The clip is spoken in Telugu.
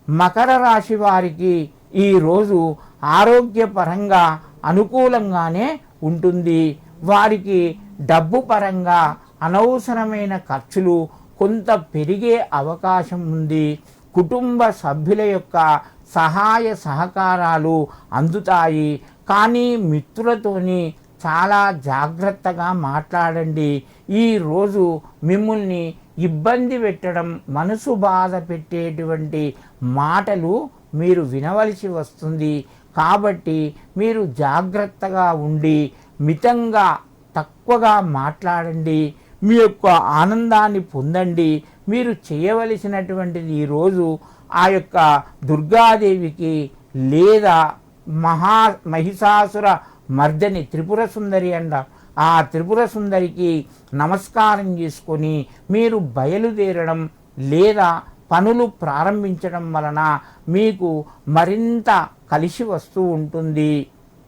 మకర రాశి వారికి ఈరోజు ఆరోగ్యపరంగా అనుకూలంగానే ఉంటుంది. వారికి డబ్బు పరంగా అనవసరమైన ఖర్చులు కొంత పెరిగే అవకాశం ఉంది. కుటుంబ సభ్యుల యొక్క సహాయ సహకారాలు అందుతాయి. కానీ మిత్రులతోని చాలా జాగ్రత్తగా మాట్లాడండి. ఈరోజు మిమ్మల్ని ఇబ్బంది పెట్టడం, మనసు బాధ పెట్టేటువంటి మాటలు మీరు వినవలసి వస్తుంది. కాబట్టి మీరు జాగ్రత్తగా ఉండి మితంగా తక్కువగా మాట్లాడండి. మీ యొక్క ఆనందాన్ని పొందండి. మీరు చేయవలసినటువంటిది ఈరోజు ఆ యొక్క దుర్గాదేవికి లేదా మహిషాసుర మర్దని త్రిపుర సుందరి అంట, ఆ త్రిపుర సుందరికి నమస్కారం చేసుకొని మీరు బయలుదేరడం లేదా పనులు ప్రారంభించడం వలన మీకు మరింత కలిసి వస్తూ ఉంటుంది.